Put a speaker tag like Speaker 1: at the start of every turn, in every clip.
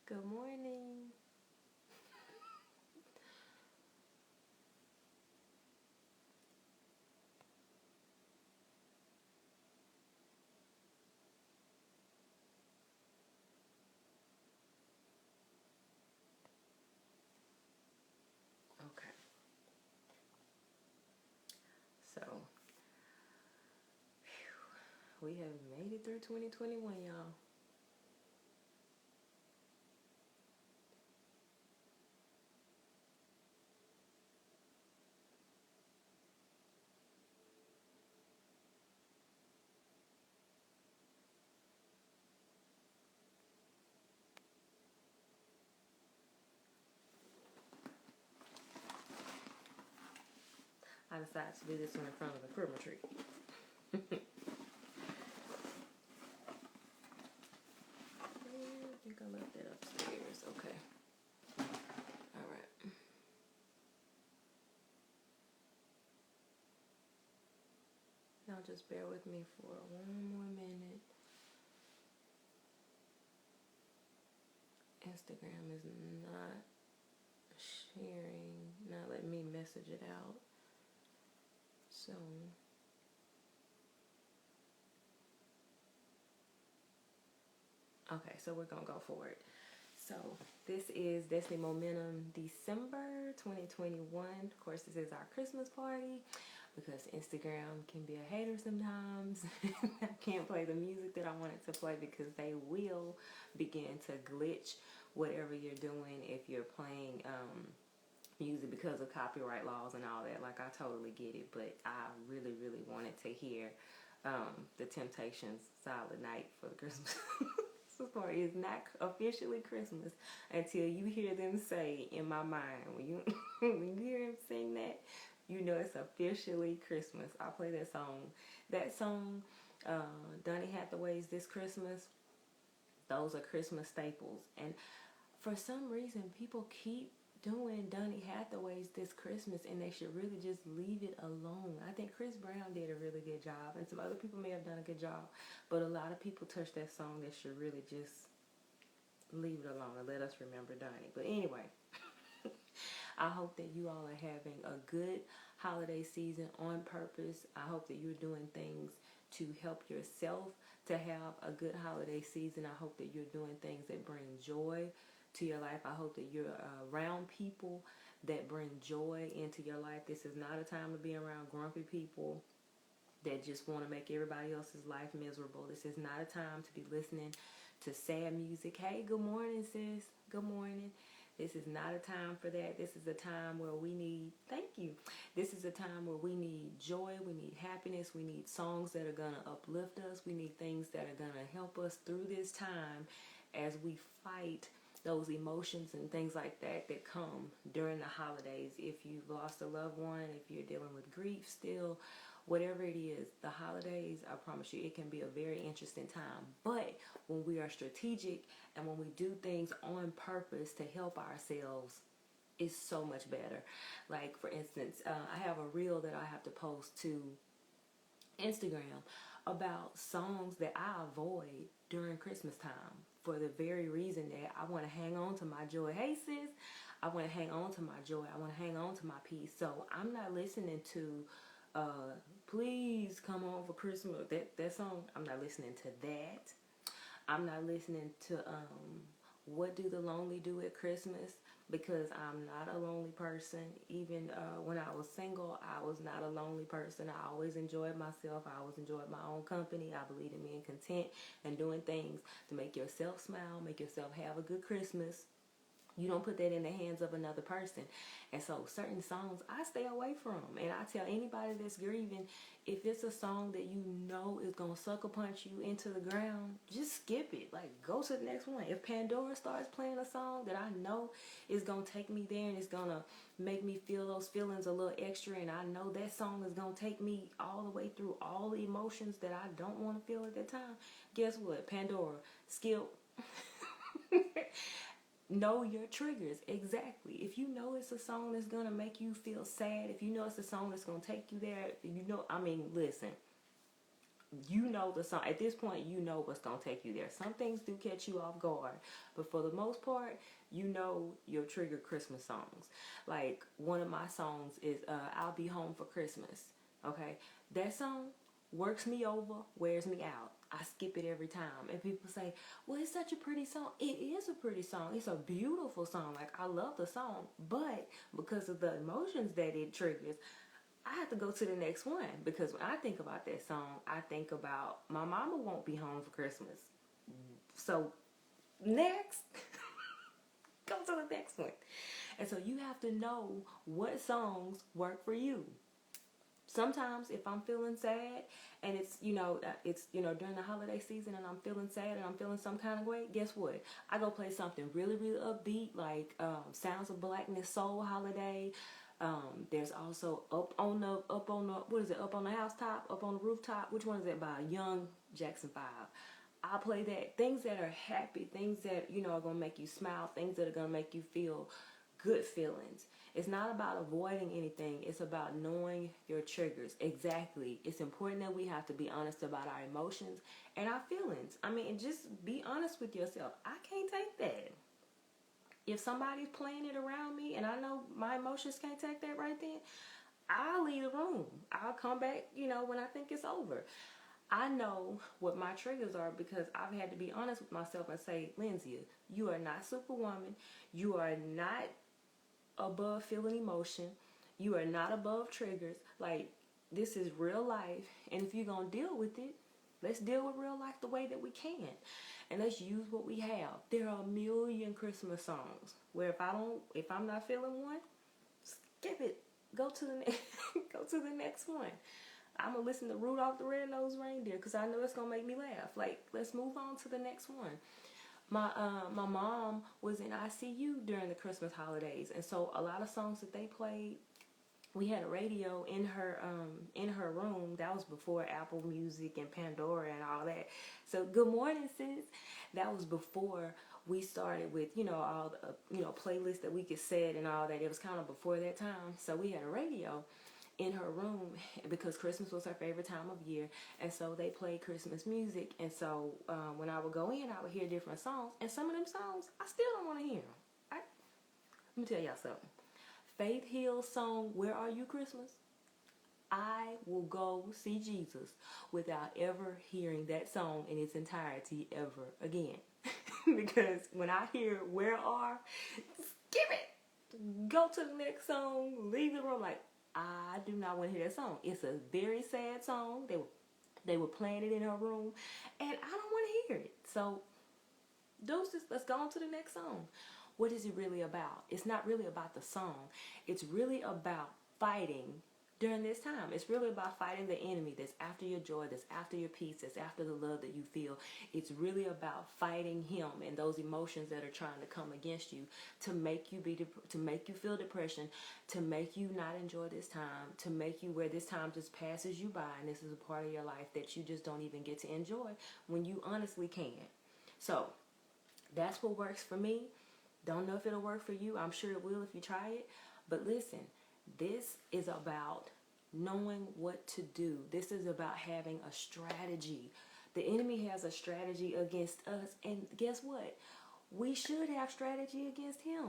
Speaker 1: Good morning. Okay, so we have made it through 2021, y'all. I decided to do this one in front of the Christmas tree. I think I left that upstairs. Okay. All right. Now just bear with me for one more minute. Instagram is not sharing, not letting me message it out. So, okay, so we're gonna go for it. So this is Destiny Momentum December 2021. Of course, this is our Christmas party because Instagram can be a hater sometimes. I can't play the music that I wanted to play because they will begin to glitch whatever you're doing if you're playing music because of copyright laws and all that. Like, I totally get it, but I really, really wanted to hear the Temptations' Silent Night for the Christmas. Christmas party is not officially Christmas until you hear them say in my mind, when you when you hear them sing that, you know it's officially Christmas. I play that song. That song, Donny Hathaway's This Christmas, those are Christmas staples. And for some reason, people keep doing Donny Hathaway's This Christmas, and they should really just leave it alone. I think Chris Brown did a really good job, and some other people may have done a good job, but a lot of people touch that song that should really just leave it alone and let us remember Donny. But anyway, I hope that you all are having a good holiday season on purpose. I hope that you're doing things to help yourself to have a good holiday season. I hope that you're doing things that bring joy to your life. I hope that you're around people that bring joy into your life. This is not a time to be around grumpy people that just want to make everybody else's life miserable. This is not a time to be listening to sad music. Hey, good morning, sis. Good morning. This is not a time for that. This is a time where we need, thank you. This is a time where we need joy, we need happiness, we need songs that are going to uplift us. We need things that are going to help us through this time as we fight those emotions and things like that that come during the holidays. If you've lost a loved one, if you're dealing with grief still, whatever it is, the holidays, I promise you, it can be a very interesting time. But when we are strategic and when we do things on purpose to help ourselves, it's so much better. Like, for instance, I have a reel that I have to post to Instagram about songs that I avoid during Christmas time for the very reason that I want to hang on to my joy. Hey, sis, I want to hang on to my joy. I want to hang on to my peace. So I'm not listening to Please Come On for Christmas. That song, I'm not listening to that. I'm not listening to What Do the Lonely Do at Christmas, because I'm not a lonely person. Even when I was single, I was not a lonely person. I always enjoyed myself. I always enjoyed my own company. I believe in being content and doing things to make yourself smile, make yourself have a good Christmas. You don't put that in the hands of another person. And so certain songs I stay away from. And I tell anybody that's grieving, if it's a song that you know is going to sucker punch you into the ground, just skip it. Like, go to the next one. If Pandora starts playing a song that I know is going to take me there and it's going to make me feel those feelings a little extra, and I know that song is going to take me all the way through all the emotions that I don't want to feel at that time, guess what? Pandora, skip. Know your triggers. Exactly. If you know it's a song that's going to make you feel sad, if you know it's a song that's going to take you there, I mean, listen, you know the song. At this point, you know what's going to take you there. Some things do catch you off guard, but for the most part, you know your trigger Christmas songs. Like, one of my songs is I'll Be Home for Christmas. Okay? That song works me over, wears me out. I skip it every time. And people say, well, it's such a pretty song. It is a pretty song. It's a beautiful song. Like, I love the song. But because of the emotions that it triggers, I have to go to the next one. Because when I think about that song, I think about my mama won't be home for Christmas. So, next. Go to the next one. And so you have to know what songs work for you. Sometimes if I'm feeling sad and it's during the holiday season and I'm feeling sad and I'm feeling some kind of way, guess what? I go play something really, really upbeat, like Sounds of Blackness Soul Holiday. There's also up on the housetop, up on the rooftop. Which one is it by Young Jackson 5? I'll play that. Things that are happy, things that are gonna make you smile, things that are gonna make you feel good feelings. It's not about avoiding anything. It's about knowing your triggers. Exactly. It's important that we have to be honest about our emotions and our feelings. I mean, just be honest with yourself. I can't take that. If somebody's playing it around me and I know my emotions can't take that right then, I'll leave the room. I'll come back, when I think it's over. I know what my triggers are because I've had to be honest with myself and say, Lenzia, you are not Superwoman. You are not above feeling emotion. You are not above triggers. Like, this is real life. And if you're going to deal with it, let's deal with real life the way that we can. And let's use what we have. There are a million Christmas songs where if I'm not feeling one, skip it. Go to the next one. I'm going to listen to Rudolph the Red-Nosed Reindeer because I know it's going to make me laugh. Like, let's move on to the next one. My mom was in ICU during the Christmas holidays, and so a lot of songs that they played, we had a radio in her room. That was before Apple Music and Pandora and all that. So good morning, sis. That was before we started with all the playlists that we could set and all that. It was kind of before that time. So we had a radio in her room because Christmas was her favorite time of year, and so they played Christmas music. And so when I would go in, I would hear different songs, and some of them songs I still don't want to hear. Let me tell y'all something. Faith Hill's song "Where Are You Christmas," I will go see Jesus without ever hearing that song in its entirety ever again. Because when I hear "Where Are," skip it, go to the next song, leave the room. Like, I do not want to hear that song. It's a very sad song. They were playing it in her room, and I don't want to hear it. So, deuces, let's go on to the next song. What is it really about? It's not really about the song. It's really about fighting during this time. It's really about fighting the enemy that's after your joy, that's after your peace, that's after the love that you feel. It's really about fighting him and those emotions that are trying to come against you to make you feel depression, to make you not enjoy this time, to make you where this time just passes you by and this is a part of your life that you just don't even get to enjoy when you honestly can. So, that's what works for me. Don't know if it'll work for you. I'm sure it will if you try it. But listen, this is about knowing what to do. This is about having a strategy. The enemy has a strategy against us. And guess what? We should have strategy against him.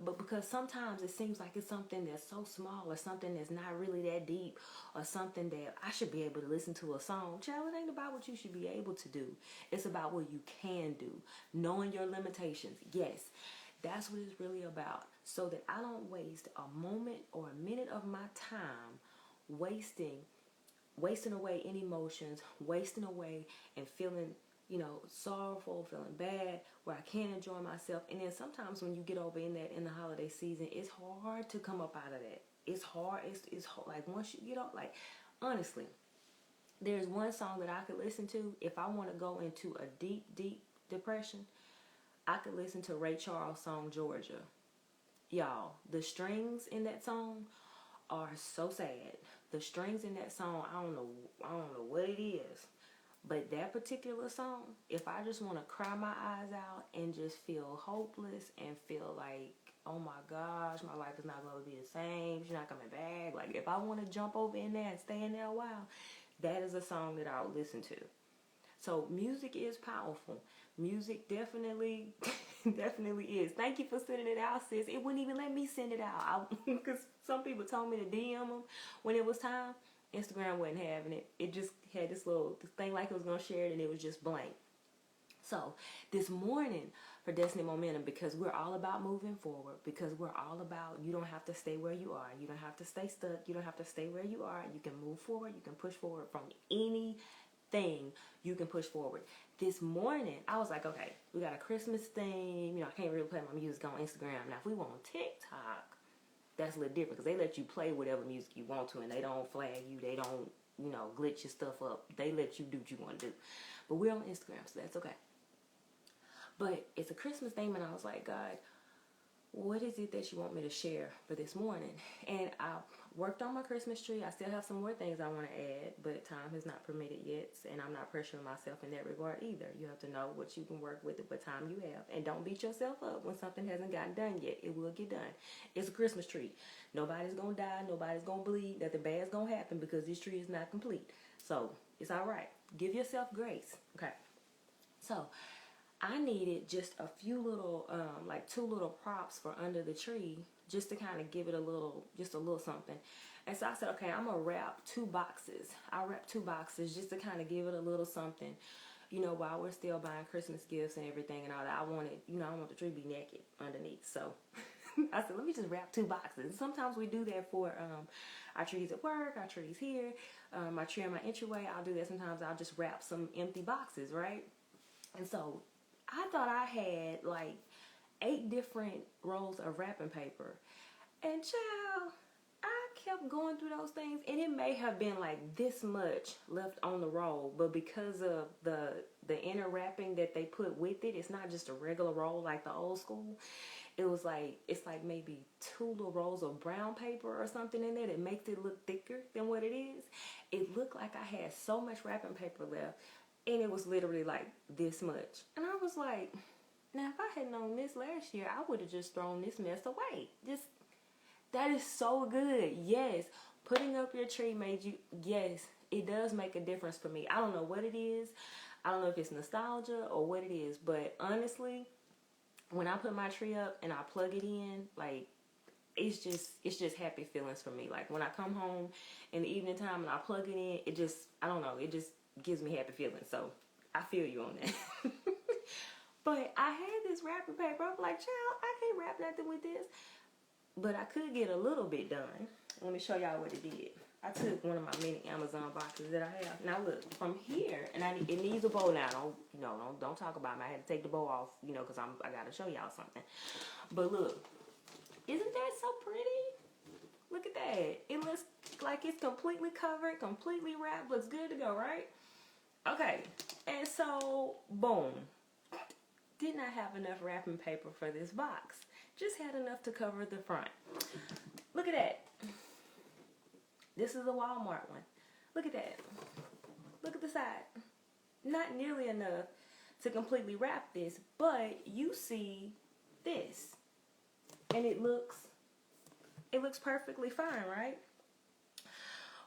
Speaker 1: But because sometimes it seems like it's something that's so small or something that's not really that deep or something that I should be able to listen to a song. Child, it ain't about what you should be able to do. It's about what you can do. Knowing your limitations. Yes, that's what it's really about. So that I don't waste a moment or a minute of my time wasting away any emotions, wasting away and feeling sorrowful, feeling bad, where I can't enjoy myself. And then sometimes when you get over in the holiday season, it's hard to come up out of that. It's hard. It's hard. Like, once you get up, like, honestly, there's one song that I could listen to if I want to go into a deep, deep depression. I could listen to Ray Charles' song "Georgia." Y'all, the strings in that song are so sad. The strings in that song, I don't know what it is. But that particular song, if I just want to cry my eyes out and just feel hopeless and feel like, oh my gosh, my life is not going to be the same, she's not coming back. Like, if I want to jump over in there and stay in there a while, that is a song that I'll listen to. So music is powerful. Music definitely, definitely is. Thank you for sending it out, sis. It wouldn't even let me send it out because some people told me to DM them when it was time. Instagram wasn't having it. It just had this thing like it was gonna share it, and it was just blank. So this morning for Destiny Momentum, because we're all about moving forward, because we're all about, you don't have to stay where you are. You don't have to stay stuck. You don't have to stay where you are. You can move forward. You can push forward from anything. You can push forward. This morning, I was like, okay, we got a Christmas theme. You know, I can't really play my music on Instagram. Now, if we want TikTok, that's a little different because they let you play whatever music you want to, and they don't flag you. They don't, glitch your stuff up. They let you do what you want to do. But we're on Instagram, so that's okay. But it's a Christmas theme, and I was like, God, what is it that you want me to share for this morning? And I worked on my Christmas tree. I still have some more things I want to add, but time has not permitted yet, and I'm not pressuring myself in that regard either. You have to know what you can work with, what time you have, and don't beat yourself up when something hasn't gotten done yet. It will get done. It's a Christmas tree. Nobody's going to die. Nobody's going to bleed. Nothing bad's going to happen because this tree is not complete. So it's all right. Give yourself grace. Okay. So I needed just a few little, like 2 little props for under the tree, just to kind of give it a little something. And so I said, okay, I'm going to wrap 2 boxes. I'll wrap 2 boxes just to kind of give it a little something, while we're still buying Christmas gifts and everything and all that. I want the tree to be naked underneath. So I said, let me just wrap 2 boxes. Sometimes we do that for our trees at work, our trees here, my tree on my entryway. I'll do that. Sometimes I'll just wrap some empty boxes, right? And so I thought I had like 8 different rolls of wrapping paper. And child, I kept going through those things, and it may have been like this much left on the roll, but because of the inner wrapping that they put with it, it's not just a regular roll like the old school. It's like maybe 2 little rolls of brown paper or something in there that makes it look thicker than what it is. It looked like I had so much wrapping paper left, and it was literally like this much. And I was like, now if I had known this last year, I would have just thrown this mess away. That is so good. Yes, putting up your tree yes, it does make a difference for me. I don't know what it is. I don't know if it's nostalgia or what it is, but honestly, when I put my tree up and I plug it in, like, it's just happy feelings for me. Like when I come home in the evening time and I plug it in, it just gives me happy feelings. So I feel you on that. But I had this wrapping paper. I'm like, child, I can't wrap nothing with this. But I could get a little bit done. Let me show y'all what it did. I took one of my mini Amazon boxes that I have. Now look, from here, and it needs a bow now. Don't talk about me. I had to take the bow off, because I gotta show y'all something. But look, isn't that so pretty? Look at that. It looks like it's completely covered, completely wrapped. Looks good to go, right? Okay, and so boom. Did not have enough wrapping paper for this box. Just had enough to cover the front. Look at that. This is a Walmart one. Look at that. Look at the side. Not nearly enough to completely wrap this, but you see this. And it looks perfectly fine, right?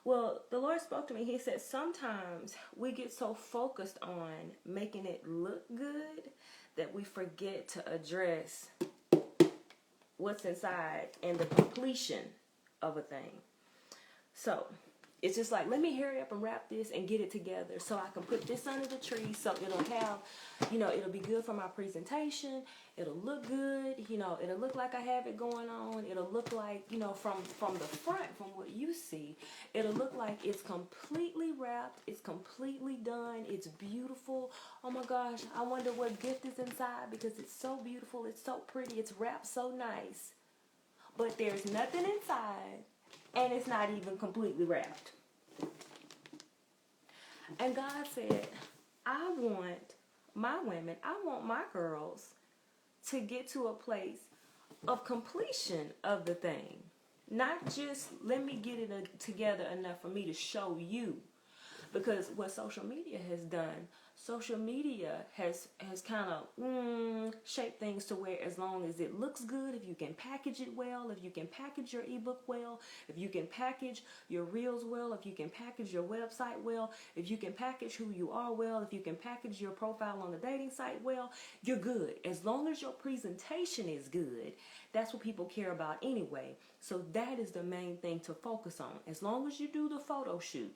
Speaker 1: Well, the Lord spoke to me. He said sometimes we get so focused on making it look good that we forget to address what's inside and the completion of a thing. So it's just like, let me hurry up and wrap this and get it together so I can put this under the tree so it'll have, it'll be good for my presentation. It'll look good. It'll look like I have it going on. It'll look like, from the front, from what you see, it'll look like it's completely wrapped. It's completely done. It's beautiful. Oh my gosh, I wonder what gift is inside because it's so beautiful. It's so pretty. It's wrapped so nice. But there's nothing inside. And it's not even completely wrapped. And God said, I want my girls to get to a place of completion of the thing. Not just let me get it together enough for me to show you. Because what social media has done social media has kind of shaped things to where as long as it looks good, if you can package it well, if you can package your ebook well, if you can package your reels well, if you can package your website well, if you can package who you are well, if you can package your profile on the dating site well, you're good. As long as your presentation is good, that's what people care about anyway. So that is the main thing to focus on. As long as you do the photo shoot,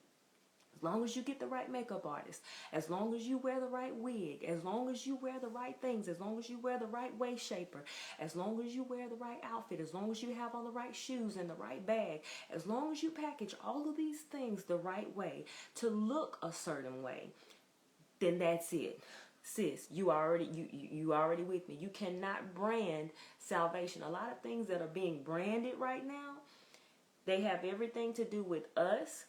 Speaker 1: as long as you get the right makeup artist, as long as you wear the right wig, as long as you wear the right things, as long as you wear the right waist shaper, as long as you wear the right outfit, as long as you have on the right shoes and the right bag, as long as you package all of these things the right way to look a certain way, then that's it. Sis, you already with me. You cannot brand salvation. A lot of things that are being branded right now, they have everything to do with us.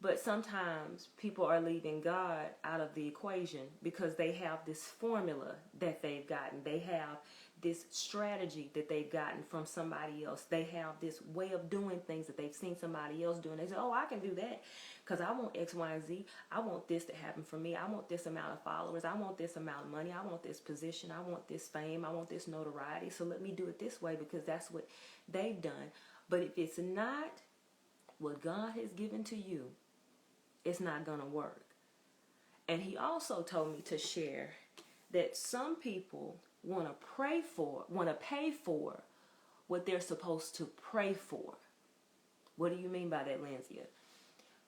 Speaker 1: But sometimes people are leaving God out of the equation because they have this formula that they've gotten. They have this strategy that they've gotten from somebody else. They have this way of doing things that they've seen somebody else do. And they say, oh, I can do that because I want X, Y, and Z. I want this to happen for me. I want this amount of followers. I want this amount of money. I want this position. I want this fame. I want this notoriety. So let me do it this way because that's what they've done. But if it's not what God has given to you, it's not going to work. And he also told me to share that some people want to pay for what they're supposed to pray for. What do you mean by that, Lenzia?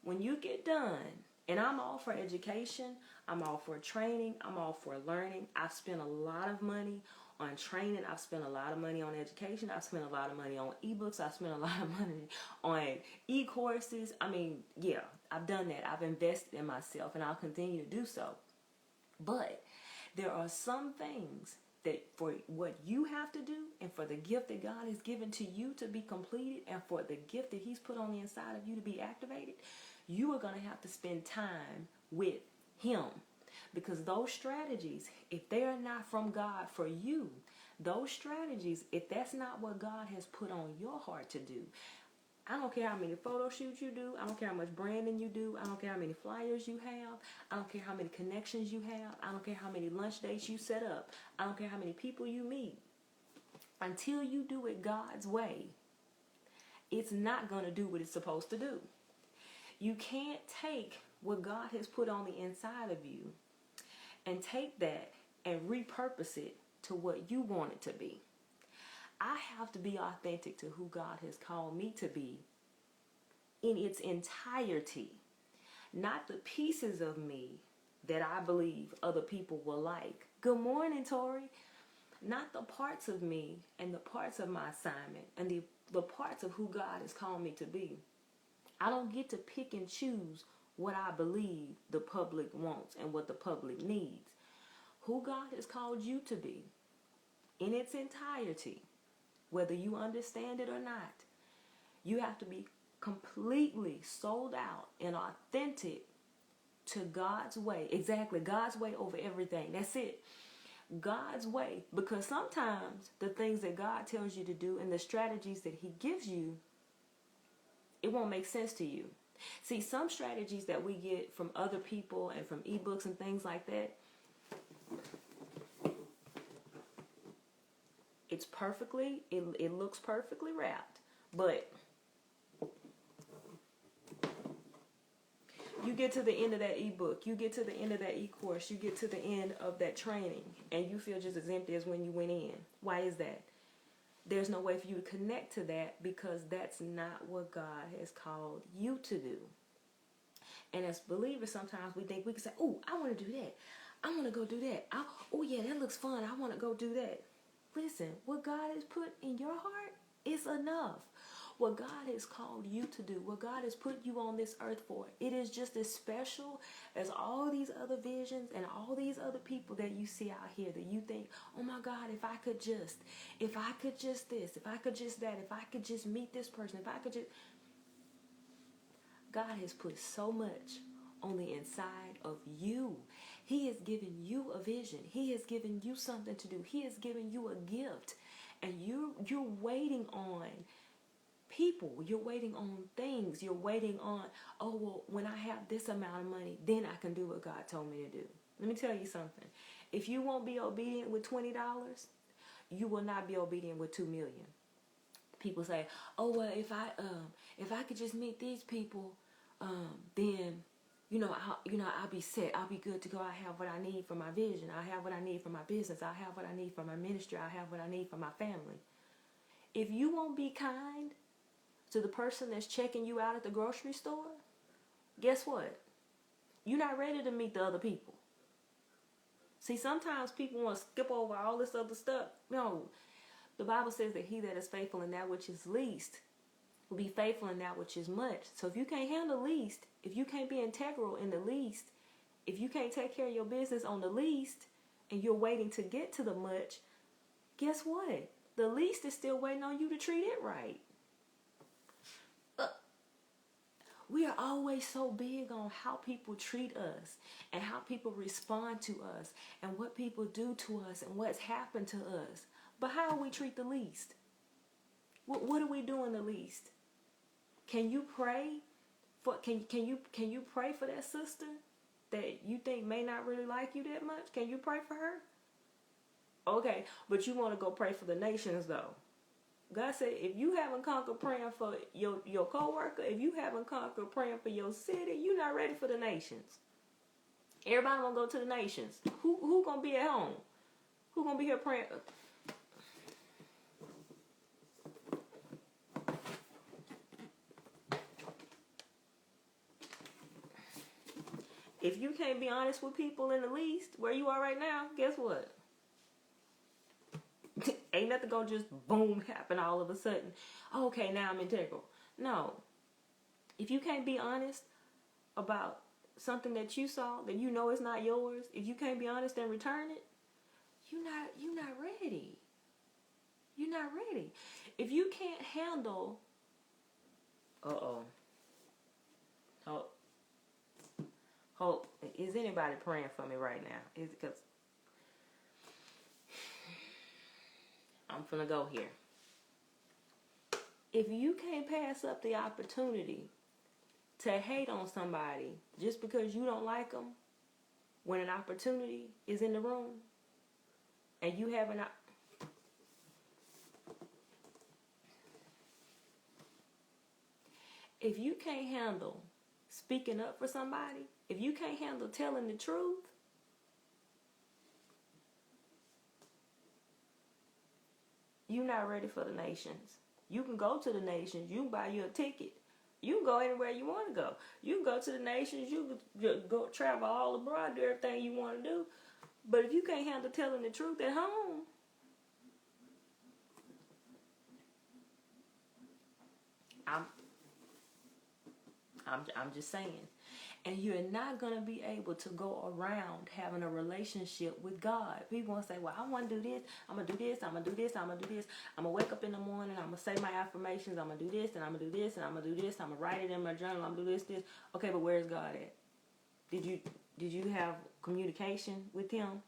Speaker 1: When you get done, and I'm all for education, I'm all for training, I'm all for learning. I've spent a lot of money on training. I've spent a lot of money on education. I've spent a lot of money on ebooks. I've spent a lot of money on e-courses. I mean, yeah, I've done that. I've invested in myself and I'll continue to do so. But there are some things that for what you have to do and for the gift that God has given to you to be completed and for the gift that he's put on the inside of you to be activated, you are going to have to spend time with him. Because those strategies, if they are not from God for you, those strategies, if that's not what God has put on your heart to do, I don't care how many photo shoots you do. I don't care how much branding you do. I don't care how many flyers you have. I don't care how many connections you have. I don't care how many lunch dates you set up. I don't care how many people you meet. Until you do it God's way, it's not going to do what it's supposed to do. You can't take what God has put on the inside of you and take that and repurpose it to what you want it to be. I have to be authentic to who God has called me to be in its entirety, not the pieces of me that I believe other people will like. Good morning, Tori. Not the parts of me and the parts of my assignment and the parts of who God has called me to be. I don't get to pick and choose what I believe the public wants and what the public needs. Who God has called you to be in its entirety, whether you understand it or not, you have to be completely sold out and authentic to God's way. Exactly, God's way over everything. That's it. God's way. Because sometimes the things that God tells you to do and the strategies that he gives you, it won't make sense to you. See, some strategies that we get from other people and from ebooks and things like that, it looks perfectly wrapped, but you get to the end of that ebook, you get to the end of that e-course, you get to the end of that training, and you feel just as empty as when you went in. Why is that? There's no way for you to connect to that because that's not what God has called you to do. And as believers, sometimes we think we can say, oh, I want to do that. I want to go do that. Oh, yeah, that looks fun. I want to go do that. Listen, what God has put in your heart is enough. What God has called you to do, what God has put you on this earth for, it is just as special as all these other visions and all these other people that you see out here that you think, oh my God, if I could just this, if I could just that, if I could just meet this person, if I could just... God has put so much on the inside of you. He has given you a vision. He has given you something to do. He has given you a gift. And you're waiting on people. You're waiting on things. You're waiting on, oh, well, when I have this amount of money, then I can do what God told me to do. Let me tell you something. If you won't be obedient with $20, you will not be obedient with $2 million. People say, oh, well, if I could just meet these people, then I'll be set. I'll be good to go. I have what I need for my vision. I have what I need for my business. I have what I need for my ministry. I have what I need for my family. If you won't be kind to the person that's checking you out at the grocery store, guess what? You're not ready to meet the other people. See, sometimes people want to skip over all this other stuff. No, the Bible says that he that is faithful in that which is least will be faithful in that which is much. So if you can't handle least, if you can't be integral in the least, if you can't take care of your business on the least, and you're waiting to get to the much, guess what? The least is still waiting on you to treat it right. We are always so big on how people treat us and how people respond to us and what people do to us and what's happened to us. But how do we treat the least? What do we do in the least? Can you pray for can you pray for that sister that you think may not really like you that much? Can you pray for her? Okay, but you want to go pray for the nations though. God said, if you haven't conquered praying for your coworker, if you haven't conquered praying for your city, you're not ready for the nations. Everybody gonna go to the nations. Who gonna be at home? Who gonna be here praying? If you can't be honest with people in the least, where you are right now, guess what? Ain't nothing gonna just boom happen all of a sudden. Okay, now I'm integral. No. If you can't be honest about something that you saw that you know is not yours, if you can't be honest and return it, you're not ready. You're not ready. If you can't handle Hope, is anybody praying for me right now? Is it because I'm finna go here. If you can't pass up the opportunity to hate on somebody just because you don't like them when an opportunity is in the room and you have if you can't handle speaking up for somebody, if you can't handle telling the truth, you're not ready for the nations. You can go to the nations. You can buy you a ticket. You can go anywhere you want to go. You can go to the nations. You can go travel all abroad, do everything you want to do. But if you can't handle telling the truth at home, I'm just saying. And you're not going to be able to go around having a relationship with God. People want to say, well, I want to do this. I'm going to do this. I'm going to do this. I'm going to do this. I'm going to wake up in the morning. I'm going to say my affirmations. I'm going to do this and I'm going to do this and I'm going to do this. I'm going to write it in my journal. I'm going to do this. Okay, but where's God at? Did you have communication with him?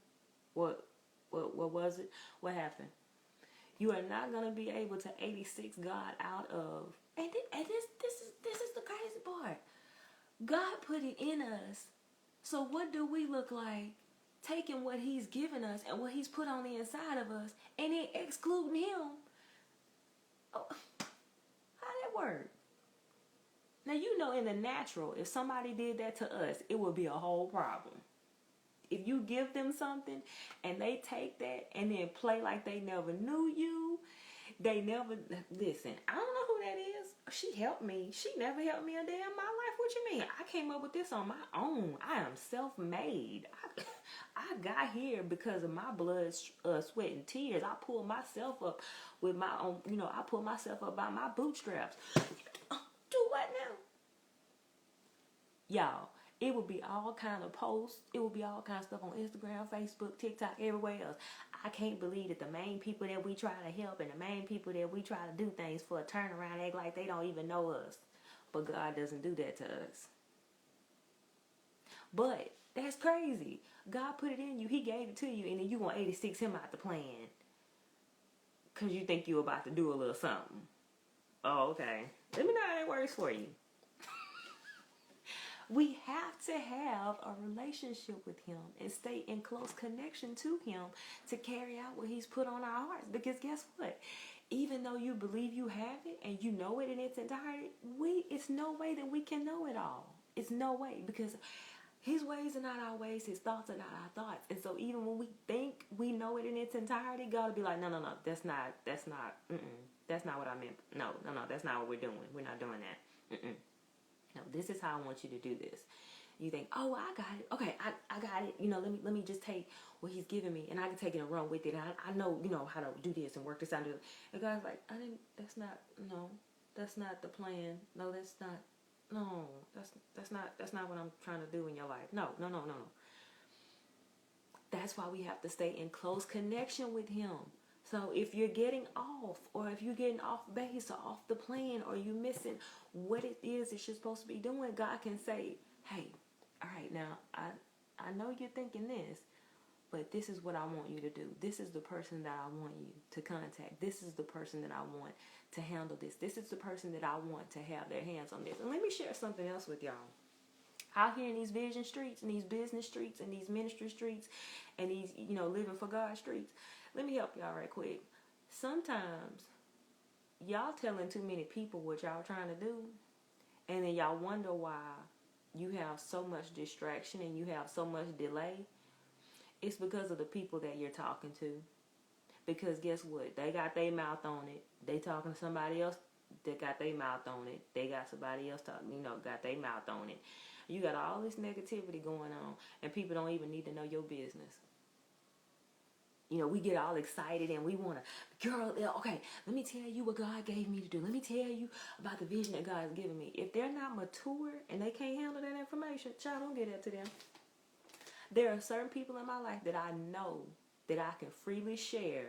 Speaker 1: What was it? What happened? You are not going to be able to 86 God out of. And this is the crazy part. God put it in us. So what do we look like taking what he's given us and what he's put on the inside of us and then excluding him? Oh, how that work? Now, you know, in the natural, if somebody did that to us, it would be a whole problem. If you give them something and they take that and then play like they never knew you, they never, listen, I don't know who that is. She helped me. She never helped me a day in my life. What you mean? I came up with this on my own. I am self-made. I got here because of my blood, sweat, and tears. I pulled myself up with my own, I pulled myself up by my bootstraps. Do what now? Y'all, it would be all kind of posts. It would be all kind of stuff on Instagram, Facebook, TikTok, everywhere else. I can't believe that the main people that we try to help and the main people that we try to do things for turn around act like they don't even know us. But God doesn't do that to us. But that's crazy. God put it in you. He gave it to you. And then you want 86 him out the plan. Because you think you're about to do a little something. Oh, okay. Let me know how that works for you. We have to have a relationship with him and stay in close connection to him to carry out what he's put on our hearts. Because guess what? Even though you believe you have it and you know it in its entirety, it's no way that we can know it all. It's no way, because his ways are not our ways, his thoughts are not our thoughts. And so even when we think we know it in its entirety, God will be like, no, that's not what I meant. No, that's not what we're doing. We're not doing that. No, this is how I want you to do this. You think, oh, I got it. Okay, I got it. Let me just take what he's giving me, and I can take it and run with it. I know, how to do this and work this out. And God's like, that's not the plan. No, that's not what I'm trying to do in your life. No. That's why we have to stay in close connection with him. So if you're getting off, or if you're getting off base or off the plan, or you're missing what it is that you're supposed to be doing, God can say, hey, all right, now I know you're thinking this, but this is what I want you to do. This is the person that I want you to contact. This is the person that I want to handle this. This is the person that I want to have their hands on this. And let me share something else with y'all. Out here in these vision streets and these business streets and these ministry streets and these, living for God streets, let me help y'all right quick. Sometimes y'all telling too many people what y'all trying to do, and then y'all wonder why you have so much distraction and you have so much delay. It's because of the people that you're talking to. Because guess what? They got their mouth on it. They talking to somebody else that got their mouth on it. They got somebody else talking, got their mouth on it. You got all this negativity going on, and people don't even need to know your business. We get all excited and we want to, girl, okay, let me tell you what God gave me to do. Let me tell you about the vision that God has given me. If they're not mature and they can't handle that information, child, don't get that to them. There are certain people in my life that I know that I can freely share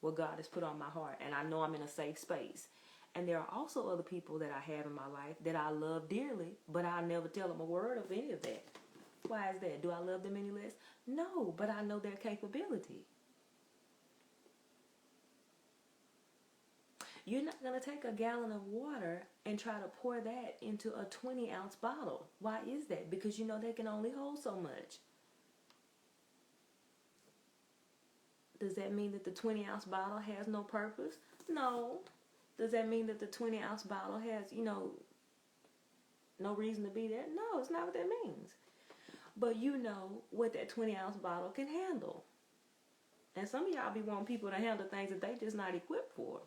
Speaker 1: what God has put on my heart, and I know I'm in a safe space. And there are also other people that I have in my life that I love dearly, but I'll never tell them a word of any of that. Why is that? Do I love them any less? No, but I know their capability. You're not going to take a gallon of water and try to pour that into a 20-ounce bottle. Why is that? Because they can only hold so much. Does that mean that the 20-ounce bottle has no purpose? No. Does that mean that the 20-ounce bottle has, no reason to be there? No, it's not what that means. But you know what that 20-ounce bottle can handle. And some of y'all be wanting people to handle things that they just not equipped for.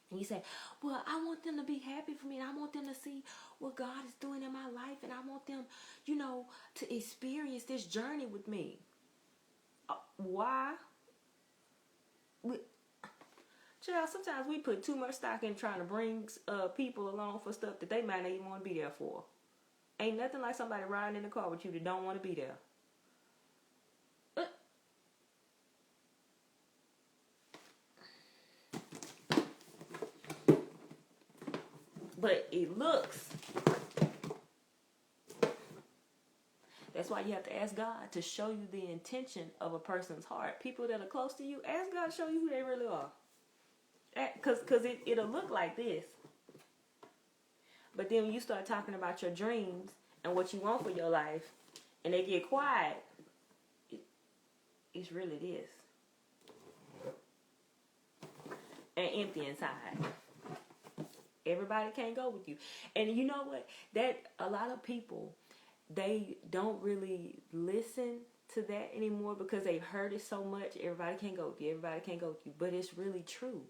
Speaker 1: And you say, well, I want them to be happy for me, and I want them to see what God is doing in my life, and I want them, to experience this journey with me. Why? Child, sometimes we put too much stock in trying to bring people along for stuff that they might not even want to be there for. Ain't nothing like somebody riding in the car with you that don't want to be there. But it looks. That's why you have to ask God to show you the intention of a person's heart. People that are close to you, ask God to show you who they really are. Because it'll look like this. But then when you start talking about your dreams and what you want for your life, and they get quiet, it's really this. And empty inside. Everybody can't go with you. And you know what? That a lot of people, they don't really listen to that anymore because they've heard it so much. Everybody can't go with you. Everybody can't go with you. But it's really true.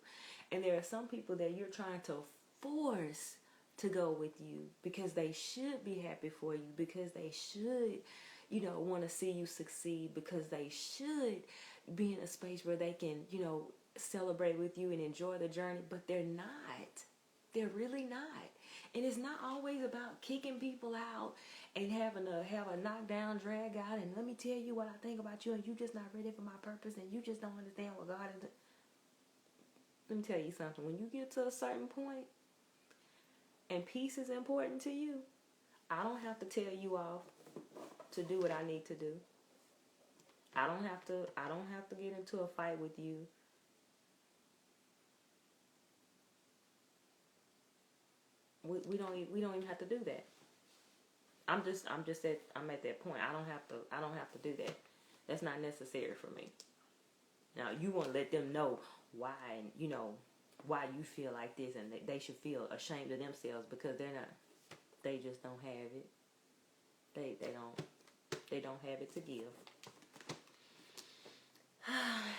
Speaker 1: And there are some people that you're trying to force to go with you because they should be happy for you, because they should, want to see you succeed, because they should be in a space where they can, celebrate with you and enjoy the journey. But they're not. They're really not. And it's not always about kicking people out and having to have a knockdown, drag out, and let me tell you what I think about you, and you just not ready for my purpose, and you just don't understand what God is doing. Let me tell you something. When you get to a certain point and peace is important to you, I don't have to tell you off to do what I need to do. I don't have to get into a fight with you. we don't even have to do that. I'm at that point. I don't have to do that. That's not necessary for me. Now you want to let them know why, why you feel like this, and they should feel ashamed of themselves because they're not. They just don't have it. They don't have it to give.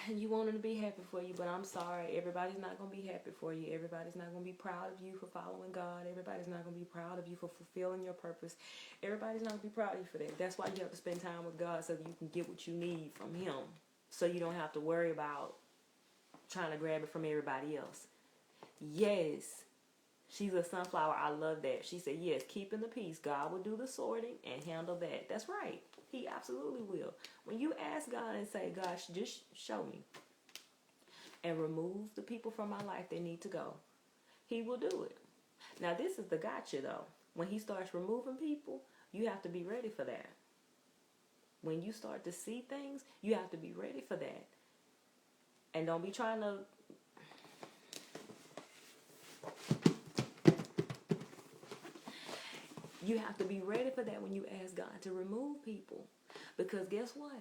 Speaker 1: And you want them to be happy for you, but I'm sorry, everybody's not going to be happy for you. Everybody's not going to be proud of you for following God. Everybody's not going to be proud of you for fulfilling your purpose. Everybody's not going to be proud of you for that. That's why you have to spend time with God so that you can get what you need from Him. So you don't have to worry about trying to grab it from everybody else. Yes, she's a sunflower. I love that. She said, yes, keeping the peace. God will do the sorting and handle that. That's right. He absolutely will. When you ask God and say, God, just show me and remove the people from my life that need to go, He will do it. Now, this is the gotcha, though. When He starts removing people, you have to be ready for that. When you start to see things, you have to be ready for that. And don't be trying to... You have to be ready for that when you ask God to remove people. Because guess what?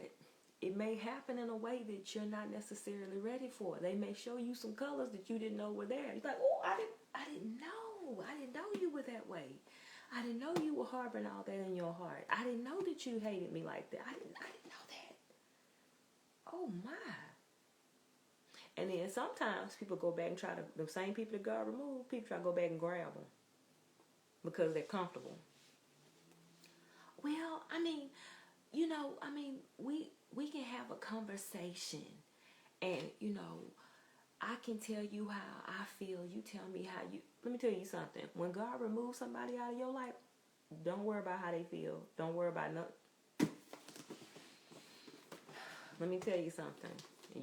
Speaker 1: It may happen in a way that you're not necessarily ready for. They may show you some colors that you didn't know were there. You're like, oh, I didn't know. I didn't know you were that way. I didn't know you were harboring all that in your heart. I didn't know that you hated me like that. I didn't know that. Oh my. And then sometimes people go back and try to, the same people that God removed, people try to go back and grab them because they're comfortable. Well, we can have a conversation, and, I can tell you how I feel. You tell me how you... Let me tell you something. When God removes somebody out of your life, don't worry about how they feel. Don't worry about nothing. Let me tell you something.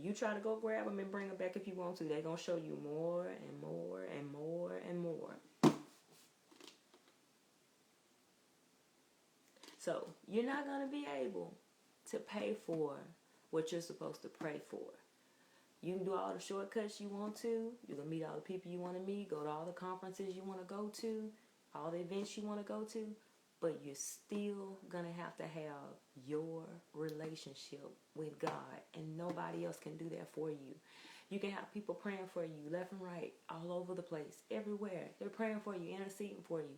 Speaker 1: You try to go grab them and bring them back if you want to. They're going to show you more and more and more and more. So, you're not going to be able to pay for what you're supposed to pray for. You can do all the shortcuts you want to. You can meet all the people you want to meet. Go to all the conferences you want to go to. All the events you want to go to. But you're still going to have your relationship with God. And nobody else can do that for you. You can have people praying for you left and right, all over the place, everywhere. They're praying for you, interceding for you.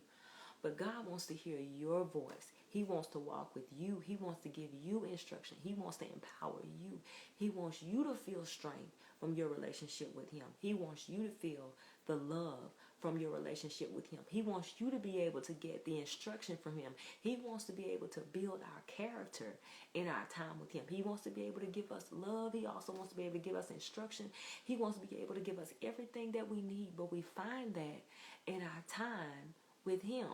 Speaker 1: But God wants to hear your voice. He wants to walk with you. He wants to give you instruction. He wants to empower you. He wants you to feel strength from your relationship with Him. He wants you to feel the love from your relationship with Him. He wants you to be able to get the instruction from Him. He wants to be able to build our character in our time with Him. He wants to be able to give us love. He also wants to be able to give us instruction. He wants to be able to give us everything that we need, but we find that in our time with Him.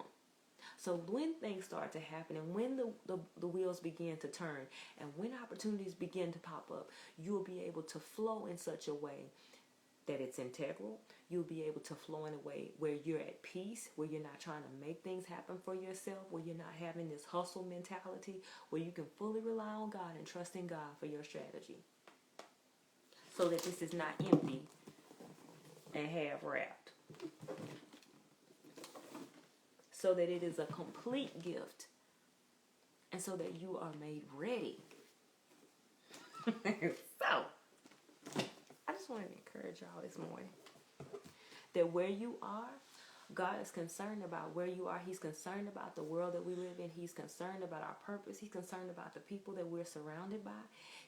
Speaker 1: So when things start to happen, and when the wheels begin to turn, and when opportunities begin to pop up, you'll be able to flow in such a way that it's integral. You'll be able to flow in a way where you're at peace, where you're not trying to make things happen for yourself, where you're not having this hustle mentality, where you can fully rely on God and trust in God for your strategy. So that this is not empty and half-wrapped. So that it is a complete gift. And so that you are made ready. So, I just wanted to encourage y'all this morning that where you are, God is concerned about where you are. He's concerned about the world that we live in. He's concerned about our purpose. He's concerned about the people that we're surrounded by.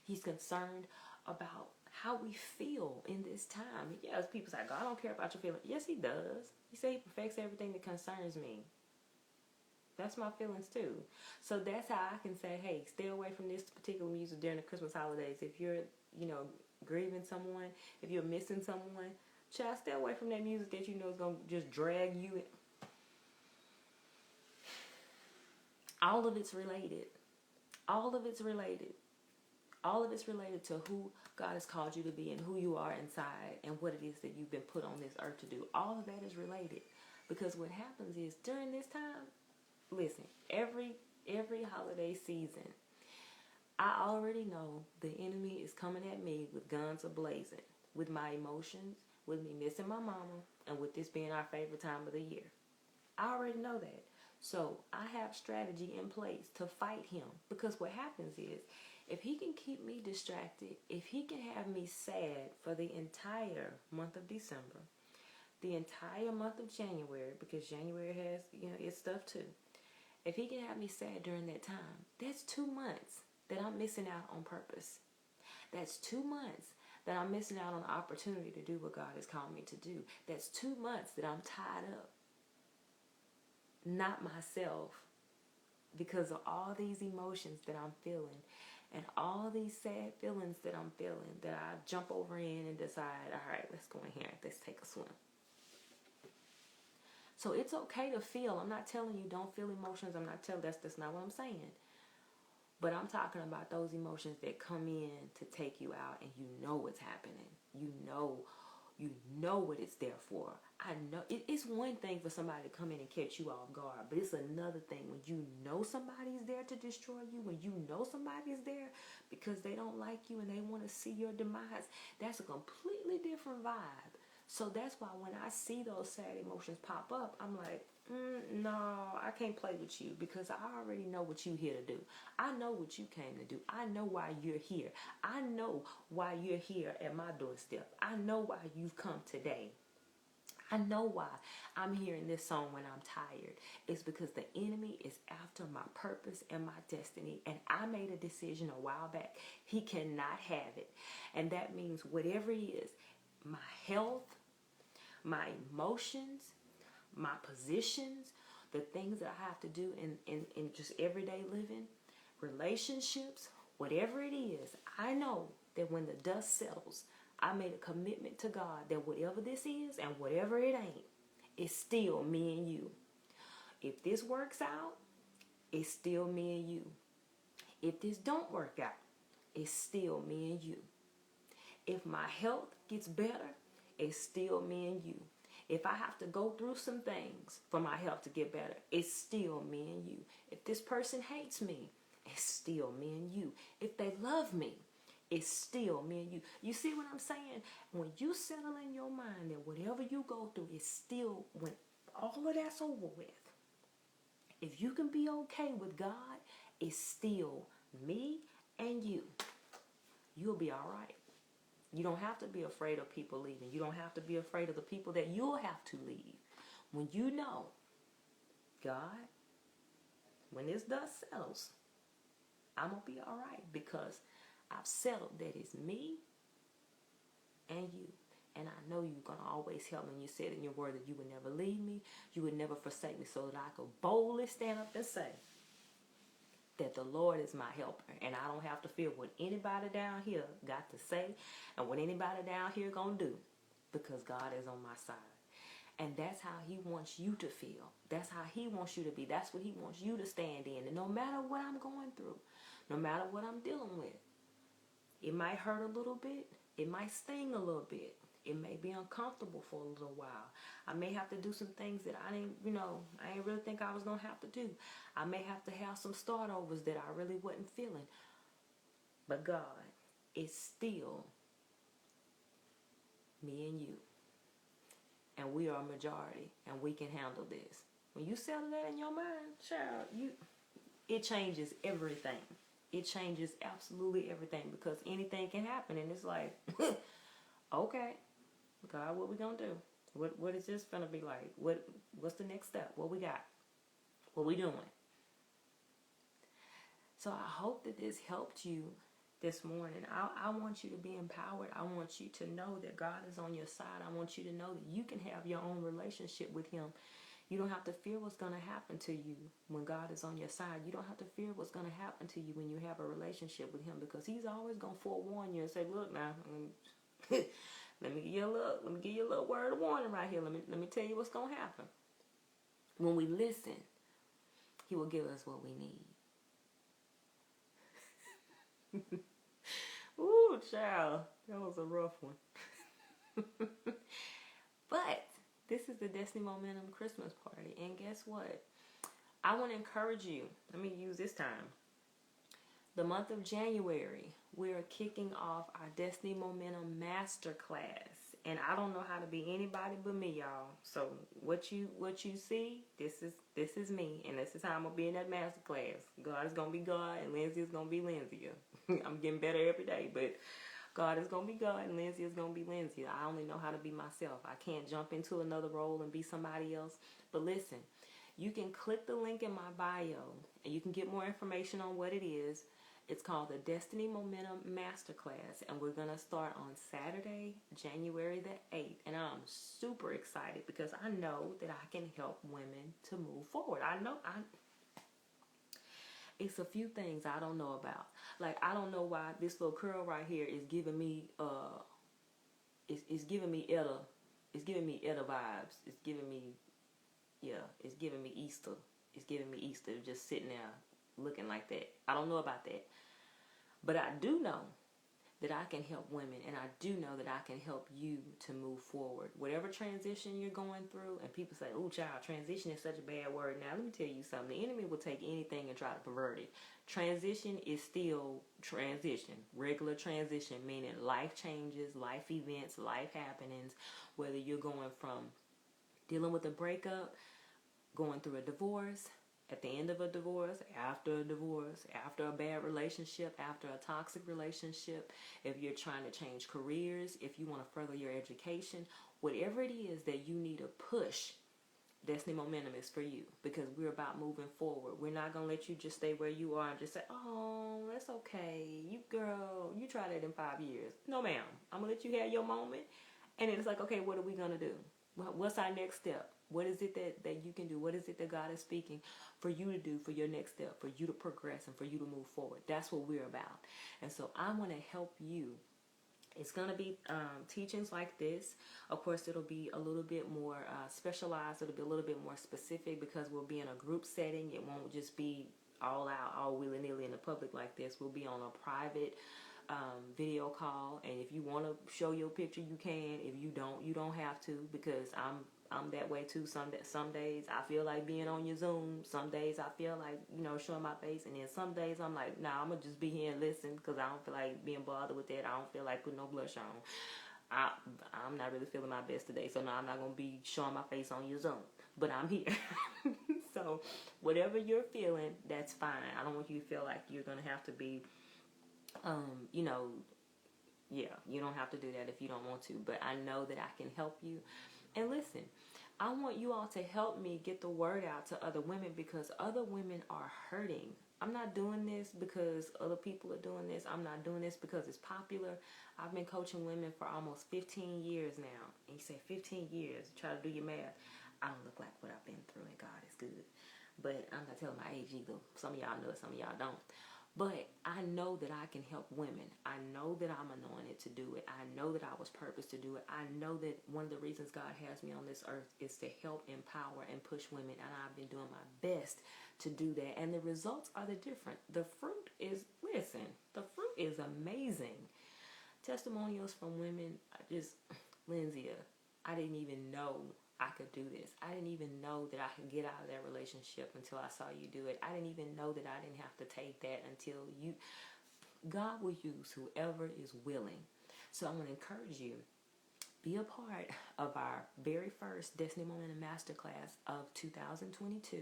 Speaker 1: He's concerned about how we feel in this time. Yes, people say, God don't care about your feelings. Yes, He does. He said He perfects everything that concerns me. That's my feelings too. So that's how I can say, hey, stay away from this particular music during the Christmas holidays. If you're, grieving someone, if you're missing someone, child, stay away from that music that you know is going to just drag you in. All of it's related. All of it's related. All of it's related to who God has called you to be and who you are inside and what it is that you've been put on this earth to do. All of that is related. Because what happens is during this time, listen, every holiday season, I already know the enemy is coming at me with guns a-blazing, with my emotions, with me missing my mama, and with this being our favorite time of the year. I already know that. So I have strategy in place to fight him, because what happens is, if he can keep me distracted, if he can have me sad for the entire month of December, the entire month of January, because January has, its stuff too. If he can have me sad during that time, that's 2 months that I'm missing out on purpose. That's 2 months that I'm missing out on the opportunity to do what God has called me to do. That's 2 months that I'm tied up, not myself, because of all these emotions that I'm feeling and all these sad feelings that I'm feeling, that I jump over in and decide, all right, let's go in here, let's take a swim. So it's okay to feel. I'm not telling you don't feel emotions. I'm not telling, that's not what I'm saying. But I'm talking about those emotions that come in to take you out, and you know what's happening. You know what it's there for. I know it's one thing for somebody to come in and catch you off guard, but it's another thing when you know somebody's there to destroy you, when you know somebody's there because they don't like you and they want to see your demise. That's a completely different vibe. So that's why when I see those sad emotions pop up, I'm like, no, I can't play with you, because I already know what you're here to do. I know what you came to do. I know why you're here. I know why you're here at my doorstep. I know why you've come today. I know why I'm hearing this song when I'm tired. It's because the enemy is after my purpose and my destiny. And I made a decision a while back. He cannot have it. And that means whatever it is, my health, my emotions, my positions, the things that I have to do in just everyday living, relationships, whatever it is, I know that when the dust settles, I made a commitment to God that whatever this is and whatever it ain't, it's still me and you. If this works out, it's still me and you. If this don't work out, it's still me and you. If my health gets better, it's still me and you. If I have to go through some things for my health to get better, it's still me and you. If this person hates me, it's still me and you. If they love me, it's still me and you. You see what I'm saying? When you settle in your mind that whatever you go through is still, when all of that's over with, if you can be okay with God, it's still me and you. You'll be all right. You don't have to be afraid of people leaving. You don't have to be afraid of the people that you'll have to leave. When you know, God, when this dust settles, I'm going to be all right, because I've settled that it's me and you. And I know you're going to always help me. You said in your word that you would never leave me. You would never forsake me, so that I could boldly stand up and say that the Lord is my helper, and I don't have to fear what anybody down here got to say and what anybody down here gonna do, because God is on my side. And that's how he wants you to feel. That's how he wants you to be. That's what he wants you to stand in. And no matter what I'm going through, no matter what I'm dealing with, it might hurt a little bit, it might sting a little bit, it may be uncomfortable for a little while. I may have to do some things that I didn't really think I was going to have to do. I may have to have some startovers that I really wasn't feeling. But God, it's still me and you. And we are a majority, and we can handle this. When you settle that in your mind, child, it changes everything. It changes absolutely everything, because anything can happen, and it's like, okay, God, what we gonna do? What is this gonna be like? What's the next step? What we got? What we doing? So I hope that this helped you this morning. I want you to be empowered. I want you to know that God is on your side. I want you to know that you can have your own relationship with him. You don't have to fear what's going to happen to you when God is on your side. You don't have to fear what's going to happen to you when you have a relationship with him, because he's always going to forewarn you and say, look now, let me give you a little word of warning right here. Let me tell you what's going to happen. When we listen, he will give us what we need. Ooh, child, that was a rough one. But this is the Destiny Momentum Christmas party, and guess what? I want to encourage you. Let me use this time. The month of January, we're kicking off our Destiny Momentum Masterclass. and I don't know how to be anybody but me, y'all. So what you see, this is me, and this is how I'm gonna be in that master class. God is gonna be God, and Lenzia is gonna be Lenzia. I'm getting better every day, but God is gonna be God, and Lenzia is gonna be Lenzia. I only know how to be myself. I can't jump into another role and be somebody else. But listen, you can click the link in my bio, and you can get more information on what it is. It's called the Destiny Momentum Masterclass, and we're going to start on Saturday, January the 8th. And I'm super excited because I know that I can help women to move forward. It's a few things I don't know about. Like, I don't know why this little curl right here is giving me, it's giving me Etta vibes. It's giving me Easter. It's giving me Easter, just sitting there looking like that. I don't know about that. But I do know that I can help women, and I do know that I can help you to move forward. Whatever transition you're going through, and people say, oh, child, transition is such a bad word. Now, let me tell you something. The enemy will take anything and try to pervert it. Transition is still transition. Regular transition, meaning life changes, life events, life happenings, whether you're going from dealing with a breakup, going through a divorce, at the end of a divorce, after a bad relationship, after a toxic relationship, if you're trying to change careers, if you want to further your education, whatever it is that you need to push, Destiny Momentum is for you, because we're about moving forward. We're not going to let you just stay where you are and just say, oh, that's okay. You try that in 5 years. No, ma'am. I'm going to let you have your moment. And then it's like, okay, what are we going to do? What's our next step? What is it that you can do? What is it that God is speaking for you to do for your next step, for you to progress and for you to move forward? That's what we're about. And so I want to help you. It's going to be teachings like this. Of course, it'll be a little bit more specialized. It'll be a little bit more specific because we'll be in a group setting. It won't just be all out, all willy-nilly in the public like this. We'll be on a private video call, and if you want to show your picture, you can. If you don't, you don't have to, because I'm that way too. Some days I feel like being on your Zoom. Some days I feel like, showing my face, and then some days I'm like, nah, I'm gonna just be here and listen, because I don't feel like being bothered with that. I don't feel like putting no blush on. I'm not really feeling my best today, so no, I'm not gonna be showing my face on your Zoom, but I'm here. So whatever you're feeling, that's fine. I don't want you to feel like you're gonna have to be you don't have to do that if you don't want to, but I know that I can help you. And listen, I want you all to help me get the word out to other women, because other women are hurting. I'm not doing this because other people are doing this. I'm not doing this because it's popular. I've been coaching women for almost 15 years now. And you say 15 years, try to do your math. I don't look like what I've been through, and God is good. But I'm not telling my age either. Some of y'all know it, some of y'all don't. But I know that I can help women. I know that I'm anointed to do it. I know that I was purposed to do it. I know that one of the reasons God has me on this earth is to help empower and push women. And I've been doing my best to do that. And the results are the different. The fruit is amazing. Testimonials from women, Lenzia, I didn't even know I could do this. I didn't even know that I could get out of that relationship until I saw you do it. I didn't even know that I didn't have to take that until you. God will use whoever is willing. So I'm going to encourage you, be a part of our very first Destiny Momentum Masterclass of 2022.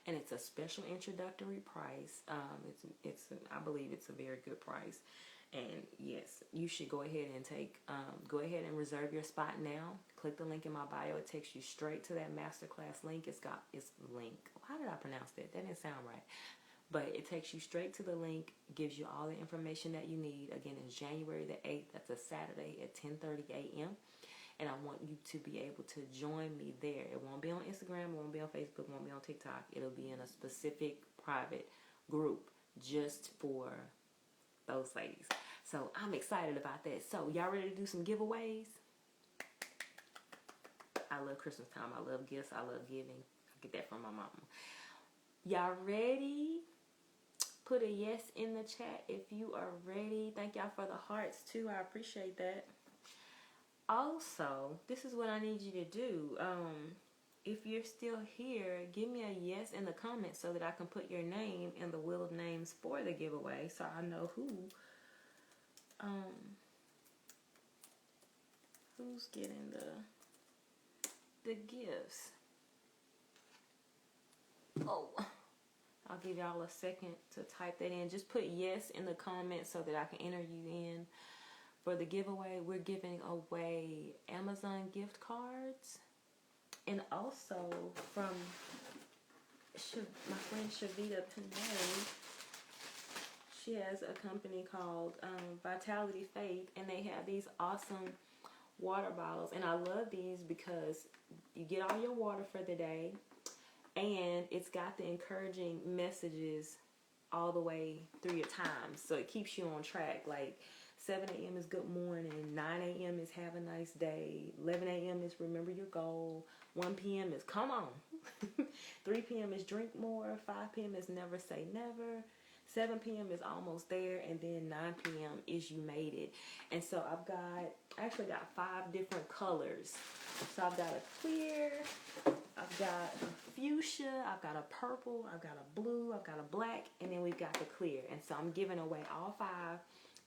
Speaker 1: And it's a special introductory price. I believe it's a very good price. And yes, you should go ahead and reserve your spot now. Click the link in my bio. It takes you straight to that masterclass link. It's link. How did I pronounce that? That didn't sound right. But it takes you straight to the link, gives you all the information that you need. Again, it's January the 8th. That's a Saturday at 10:30 a.m. And I want you to be able to join me there. It won't be on Instagram, it won't be on Facebook, it won't be on TikTok. It'll be in a specific private group just for those ladies. So I'm excited about that. So y'all ready to do some giveaways? I love Christmas time. I love gifts. I love giving. I get that from my mama. Y'all ready? Put a yes in the chat if you are ready. Thank y'all for the hearts too. I appreciate that. Also, this is what I need you to do. If you're still here, give me a yes in the comments so that I can put your name in the wheel of names for the giveaway, so I know who who's getting the gifts? Oh, I'll give y'all a second to type that in. Just put yes in the comments so that I can enter you in for the giveaway. We're giving away Amazon gift cards, and also from my friend Shavita Panay. She has a company called Vitality Faith, and they have these awesome water bottles. And I love these because you get all your water for the day, and it's got the encouraging messages all the way through your time. So it keeps you on track. Like 7 a.m. is good morning, 9 a.m. is have a nice day, 11 a.m. is remember your goal, 1 p.m. is come on, 3 p.m. is drink more, 5 p.m. is never say never, 7 p.m. is almost there, and then 9 p.m. is you made it. And so I actually got 5 different colors. So I've got a clear, I've got a fuchsia, I've got a purple, I've got a blue, I've got a black, and then we've got the clear. And so I'm giving away all 5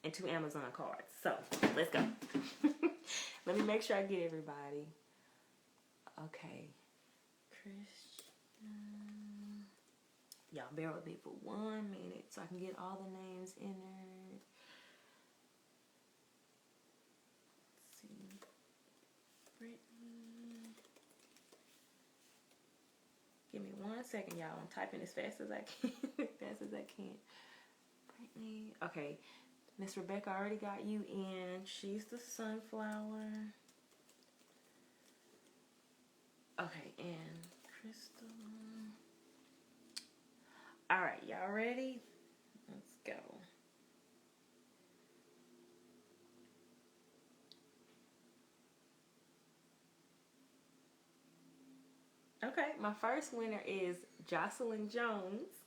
Speaker 1: and 2 Amazon cards. So let's go. Let me make sure I get everybody. Okay. Christian. Y'all bear with me for 1 minute so I can get all the names entered. Let's see. Brittany. Give me 1 second, y'all. I'm typing as fast as I can. Brittany. Okay. Miss Rebecca already got you in. She's the sunflower. Okay, and Crystal. Alright, y'all ready? Let's go. Okay, my first winner is Jocelyn Jones.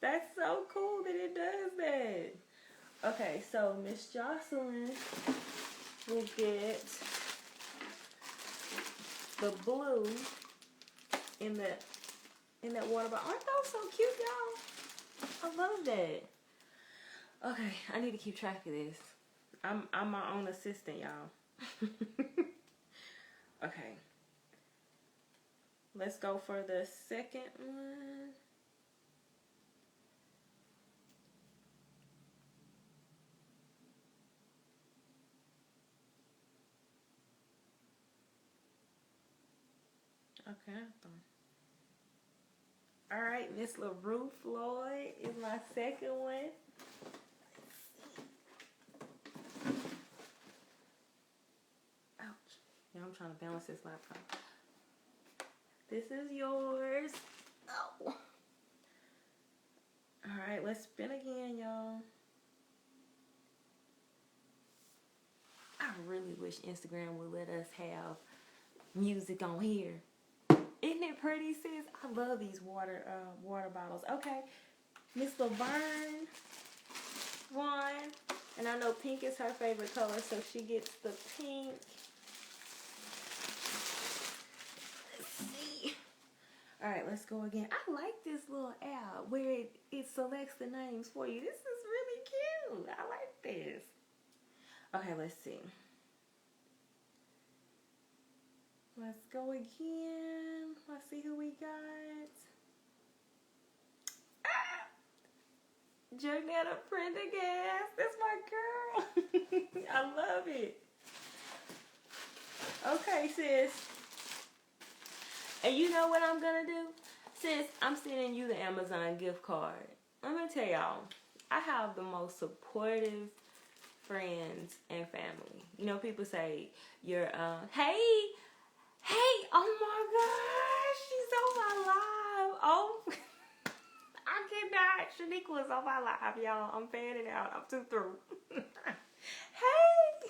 Speaker 1: That's so cool that it does that. Okay, so Miss Jocelyn will get the blue in that water bottle. Aren't those so cute, y'all? I love that. Okay, I need to keep track of this. I'm my own assistant, y'all. Okay. Let's go for the second one. Okay. All right, Miss LaRue Floyd is my second one. Ouch. Yeah, I'm trying to balance this laptop. This is yours. Oh. All right, let's spin again, y'all. I really wish Instagram would let us have music on here. Isn't it pretty, sis? I love these water bottles. Okay, Miss Laverne won, and I know pink is her favorite color, so she gets the pink. Let's see. All right, let's go again. I like this little app where it selects the names for you. This is really cute. I like this. Okay, let's see. Let's go again. Let's see who we got. Ah! Janetta Prendergast. That's my girl. I love it. Okay, sis. And you know what I'm going to do? Sis, I'm sending you the Amazon gift card. I'm going to tell y'all, I have the most supportive friends and family. You know, people say, you're, hey, oh my gosh, she's on my live. Oh, I cannot. Shaniqua is on my live, y'all. I'm fanning out. I'm too through. Hey,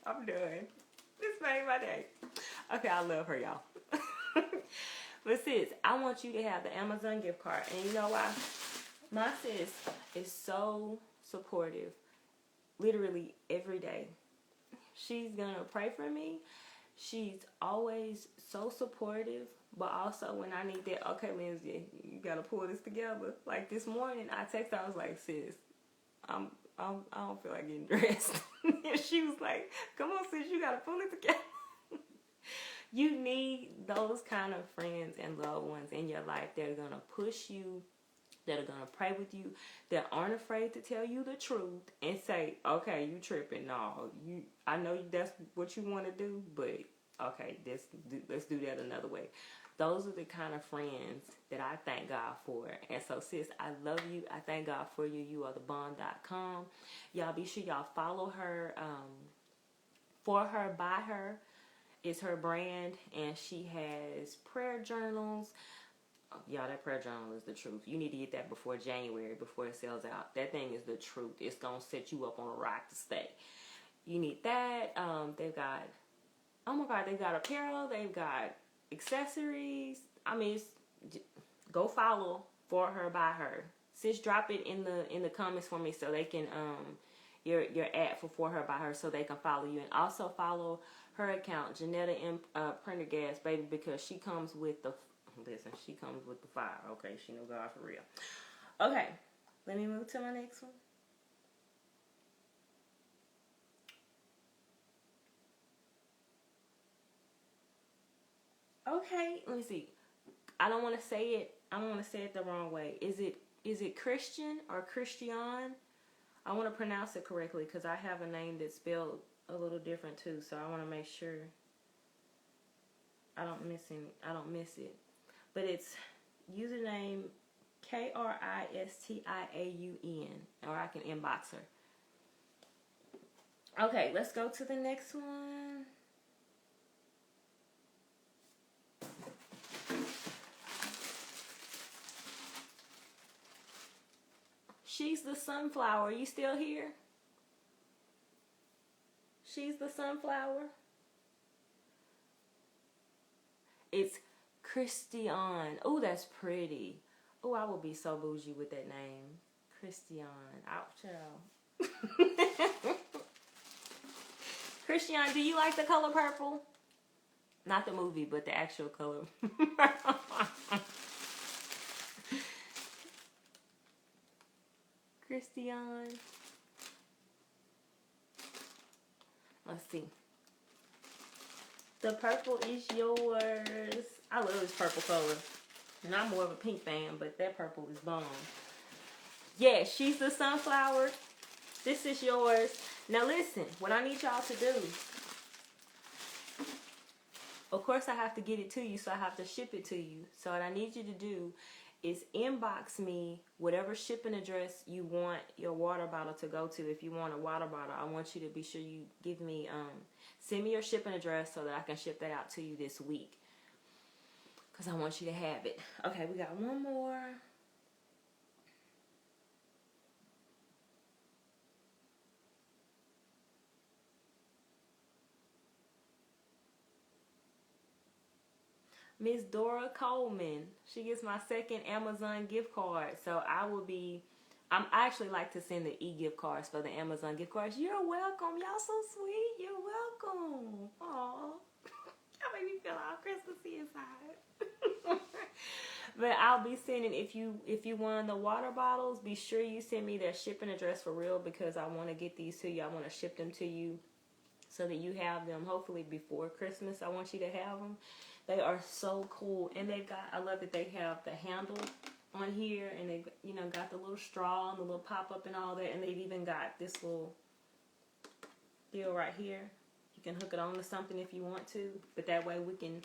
Speaker 1: I'm done. This made my day. Okay, I love her, y'all. But sis, I want you to have the Amazon gift card. And you know why? My sis is so supportive. Literally every day. She's going to pray for me. She's always so supportive, but also when I need that, okay, Lenzia, you gotta pull this together. Like this morning, I texted her, I was like, sis, I don't feel like getting dressed. And she was like, come on, sis, you gotta pull it together. You need those kind of friends and loved ones in your life that are gonna push you, that are gonna pray with you, that aren't afraid to tell you the truth and say, okay, you tripping. No, I know that's what you want to do, but okay, let's do that another way. Those are the kind of friends that I thank God for. And so, sis, I love you. I thank God for you. You are the bond.com. Y'all be sure y'all follow her. For her, by her is her brand, and she has prayer journals. Y'all, that prayer journal is the truth. You need to get that before January, before it sells out. That thing is the truth. It's going to set you up on a rock to stay. You need that. They've got, oh my God, they've got apparel. They've got accessories. I mean, go follow For Her, By Her. Sis, drop it in the comments for me so they can, your ad for Her, By Her, so they can follow you. And also follow her account, Janetta M. Prendergast, baby, because she comes with the, listen, she comes with the fire. Okay, she know God for real. Okay, let me move to my next one. Okay, let me see. I don't want to say it. I don't want to say it the wrong way. Is it Christian or Christian? I want to pronounce it correctly because I have a name that's spelled a little different too. So I want to make sure I don't miss it. But it's username KRISTIAUN, or I can inbox her. Okay, let's go to the next one. She's the Sunflower. You still here? She's the Sunflower. It's Christian. Oh, that's pretty. Oh, I will be so bougie with that name. Christian. Ouch, child. Christian, do you like the color purple? Not the movie, but the actual color. Christian. Let's see. The purple is yours. I love this purple color. And I'm more of a pink fan, but that purple is bomb. Yeah, she's the Sunflower. This is yours. Now listen, what I need y'all to do. Of course, I have to get it to you, so I have to ship it to you. So what I need you to do is inbox me whatever shipping address you want your water bottle to go to. If you want a water bottle, I want you to be sure you give me, send me your shipping address so that I can ship that out to you this week. Because I want you to have it. Okay, we got one more. Miss Dora Coleman. She gets my second Amazon gift card. So I actually like to send the e-gift cards for the Amazon gift cards. You're welcome. Y'all so sweet. You're welcome. Aw. Y'all make me feel all Christmassy inside. But I'll be sending, if you want the water bottles, be sure you send me their shipping address for real, because I want to get these to you. I want to ship them to you so that you have them hopefully before Christmas. I want you to have them. They are so cool. And I love that they have the handle on here, and they, got the little straw and the little pop-up and all that. And they've even got this little deal right here. You can hook it on to something if you want to. But that way we can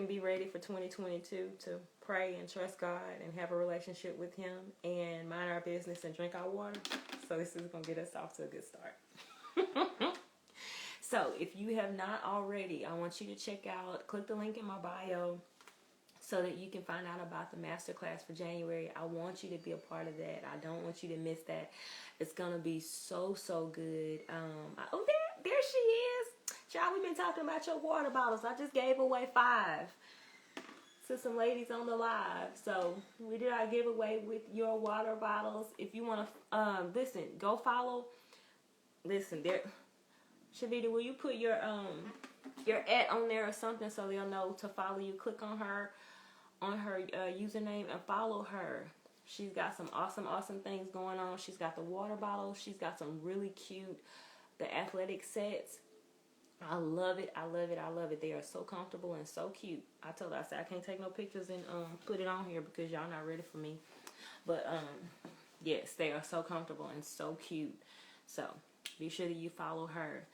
Speaker 1: be ready for 2022 to pray and trust God and have a relationship with Him and mind our business and drink our water. So this is going to get us off to a good start. So, if you have not already, I want you to click the link in my bio so that you can find out about the masterclass for January. I want you to be a part of that. I don't want you to miss that. It's going to be so, so good. There she is. Child, we've been talking about your water bottles. I just gave away 5 to some ladies on the live. So, we did our giveaway with your water bottles. If you want to, listen, go follow. Listen, there... Shavita, will you put your ad on there or something so they'll know to follow you? Click on her username and follow her. She's got some awesome things going on. She's got the water bottle. She's got some really cute the athletic sets. I love it. I love it. I love it. They are so comfortable and so cute. I told her, I said, I can't take no pictures and put it on here because y'all not ready for me. But yes, they are so comfortable and so cute. So be sure that you follow her.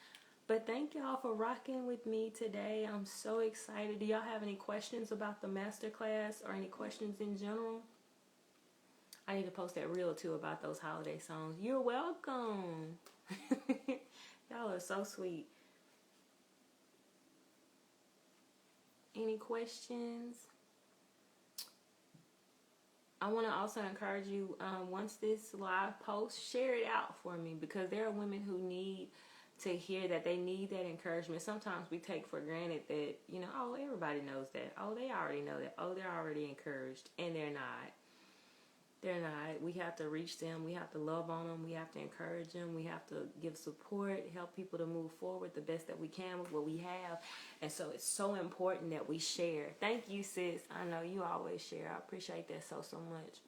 Speaker 1: But thank y'all for rocking with me today. I'm so excited. Do y'all have any questions about the masterclass or any questions in general? I need to post that reel too about those holiday songs. You're welcome. Y'all are so sweet. Any questions? I want to also encourage you, once this live post, share it out for me, because there are women who need to hear that. They need that encouragement. Sometimes we take for granted that, oh, everybody knows that. Oh, they already know that. Oh, they're already encouraged. And they're not. They're not. We have to reach them. We have to love on them. We have to encourage them. We have to give support, help people to move forward the best that we can with what we have. And so it's so important that we share. Thank you, sis. I know you always share. I appreciate that so much.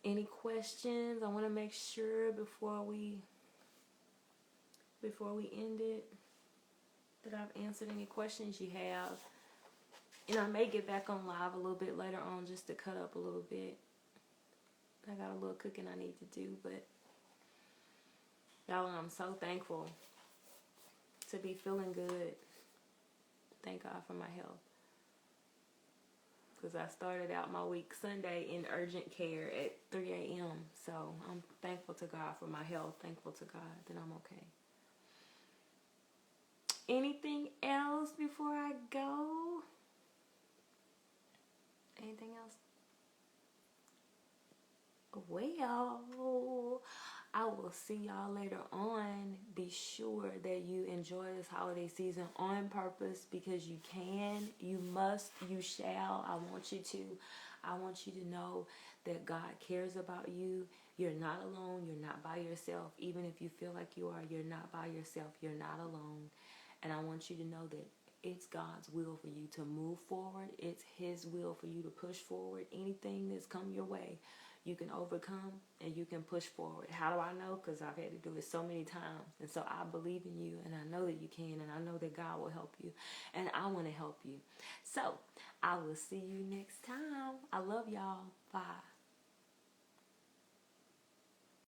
Speaker 1: Any questions? I want to make sure before we end it that I've answered any questions you have. And I may get back on live a little bit later on just to cut up a little bit. I got a little cooking I need to do, but y'all, I'm so thankful to be feeling good. Thank God for my health. Because I started out my week Sunday in urgent care at 3 a.m. So I'm thankful to God for my health. Thankful to God that I'm okay. Anything else before I go? Anything else? Well, I will see y'all later on. Be sure that you enjoy this holiday season on purpose, because you can, you must, you shall. I want you to. I want you to know that God cares about you. You're not alone. You're not by yourself. Even if you feel like you are, you're not by yourself. You're not alone. And I want you to know that it's God's will for you to move forward. It's His will for you to push forward. Anything that's come your way, you can overcome and you can push forward. How do I know? Because I've had to do it so many times. And so I believe in you, and I know that you can, and I know that God will help you. And I want to help you. So I will see you next time. I love y'all. Bye.